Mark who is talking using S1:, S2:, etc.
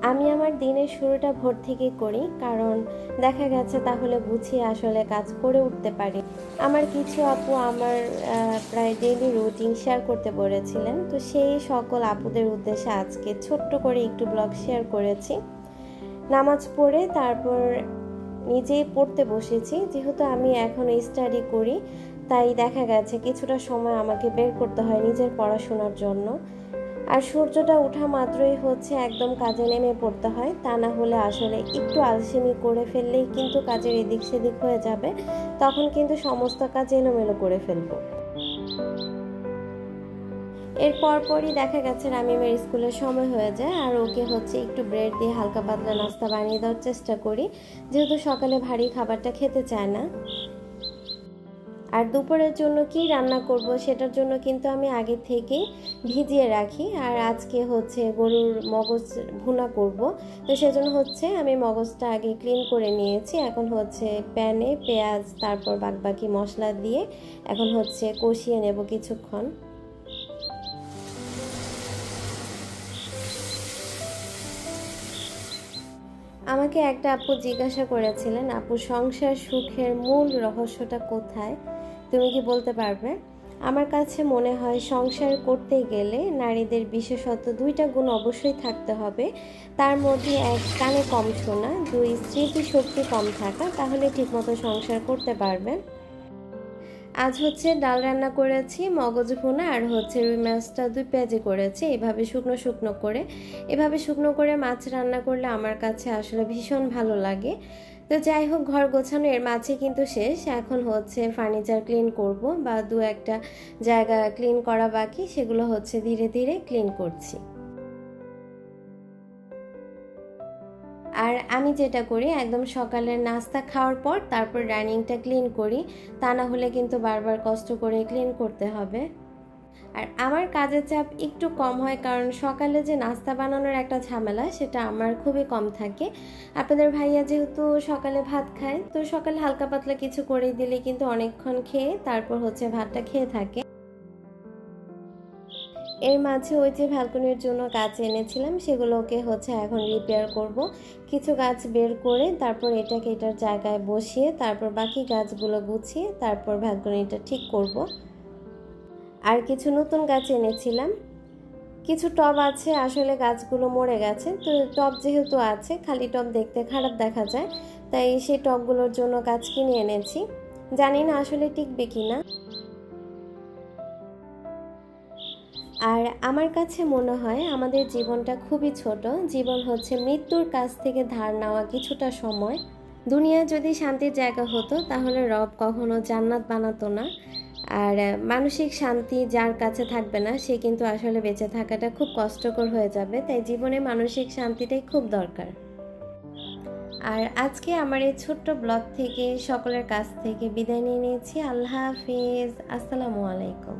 S1: আমি আমার দিনের শুরুটা ভোর থেকেই করি, কারণ দেখা গেছে তাহলে গুছিয়ে আসলে কাজ করে উঠতে পারি। আমার কিছু আপু আমার প্রায় ডেইলি রুটিন শেয়ার করতে বলেছিলেন, তো সেই সকল আপুদের উদ্দেশ্যে আজকে ছোট্ট করে একটু ব্লগ শেয়ার করেছি। নামাজ পড়ে তারপর নিজেই পড়তে বসেছি। যেহেতু আমি এখন স্টাডি করি, তাই দেখা গেছে কিছুটা সময় আমাকে বের করতে হয় নিজের পড়াশোনার জন্য। আর সূর্যটা ওঠা মাত্রই একদম কাজে নেমে পড়তে হয়, তা না হলে আসলে একটু আলসেমি করে ফেললেই কিন্তু কাজের এদিক সেদিক হয়ে যাবে, তখন কিন্তু সমস্ত কাজ এলোমেলো করে ফেলবো। এর পরপরই দেখা গেছে রামিমের স্কুলের সময় হয়ে যায়, আর ওকে একটু ব্রেড দিয়ে হালকা পাতলা নাস্তা বানিয়ে দেওয়ার চেষ্টা করি, যেহেতু সকালে ভারী খাবারটা খেতে চায় না। আর দুপুরের জন্য কি রান্না করব সেটার জন্য কিন্তু আমি আগে থেকেই ভিজিয়ে রাখি। আর আজকে গরুর মগজ ভুনা করব, তো সেজন্য আমি মগজটা আগে ক্লিন করে নিয়েছি। এখন প্যানে পেঁয়াজ তারপর বাকি মশলা দিয়ে এখন কষিয়ে নেব কিছুক্ষণ। আমাকে একটা আপু জিজ্ঞাসা করেছিলেন, আপু সংসার সুখের মূল রহস্যটা কোথায়, তুমি কি বলতে পারবে? আমার কাছে মনে হয় সংসার করতে গেলে নারীদের বিশেষত দুইটা গুণ অবশ্যই থাকতে হবে। তার মধ্যে এক, কানে কম শোনা, দুই, স্মৃতিশক্তি কম থাকা, তাহলে ঠিকমতো সংসার করতে পারবেন। আজ ডাল রান্না করেছি, মগজ ভুনা, আর রুই মাছটা 2 পেঁয়াজি করেছি। এভাবে শুকনো করে মাছ রান্না করলে আমার কাছে আসলে ভীষণ ভালো লাগে। তো যাই হোক, ঘর গোছানো এর মাঝে কিন্তু শেষ। এখন ফার্নিচার ক্লিন করব, বা 2-1টা জায়গা ক্লিন করা বাকি, সেগুলো ধীরে ধীরে ক্লিন করছি। আর আমি যেটা করি, একদম সকালের নাস্তা খাওয়ার পর তারপর ডাইনিংটা ক্লিন করি, তা না হলে কিন্তু বারবার কষ্ট করে ক্লিন করতে হবে। আর আমার কাজের চাপ একটু কম হয়, কারণ সকালে যে নাস্তা বানানোর একটা ঝামেলা সেটা আমার খুবই কম থাকে। আপনাদের ভাইয়া যেহেতু সকালে ভাত খায়, তো সকালে হালকা পাতলা কিছু করে দিলে কিন্তু অনেকক্ষণ খেয়ে তারপর ভাতটা খেয়ে থাকে। এর মাঝে ওই যে ব্যালকনির জন্য গাছ এনেছিলাম, সেগুলোকে এখন রিপেয়ার করব। কিছু গাছ বের করে তারপর এটার জায়গায় বসিয়ে তারপর বাকি গাছগুলো গুছিয়ে তারপর ব্যালকনিটা ঠিক করব। আর কিছু নতুন গাছ এনেছিলাম। কিছু টব আছে, আসলে গাছগুলো মরে গেছে, তো টব যেহেতু আছে, খালি টব দেখতে খারাপ দেখা যায়, তাই সেই টবগুলোর জন্য গাছ কিনে এনেছি। জানি না আসলে টিকবে কিনা। আর আমার কাছে মনে হয় আমাদের জীবনটা খুবই ছোট। জীবন মৃত্যুর কাছ থেকে ধার নেওয়া কিছুটা সময়। দুনিয়া যদি শান্তির জায়গা হতো, তাহলে রব কখনো জান্নাত বানাতো না। আর মানসিক শান্তি যার কাছে থাকবে না, সে কিন্তু আসলে বেঁচে থাকাটা খুব কষ্টকর হয়ে যাবে। তাই জীবনে মানসিক শান্তিটাই খুব দরকার। আর আজকে আমার এই ছোট্ট ব্লগ থেকে সকলের কাছ থেকে বিদায় নিয়ে নিয়েছি। আল্লাহ হাফিজ, আসসালামু আলাইকুম।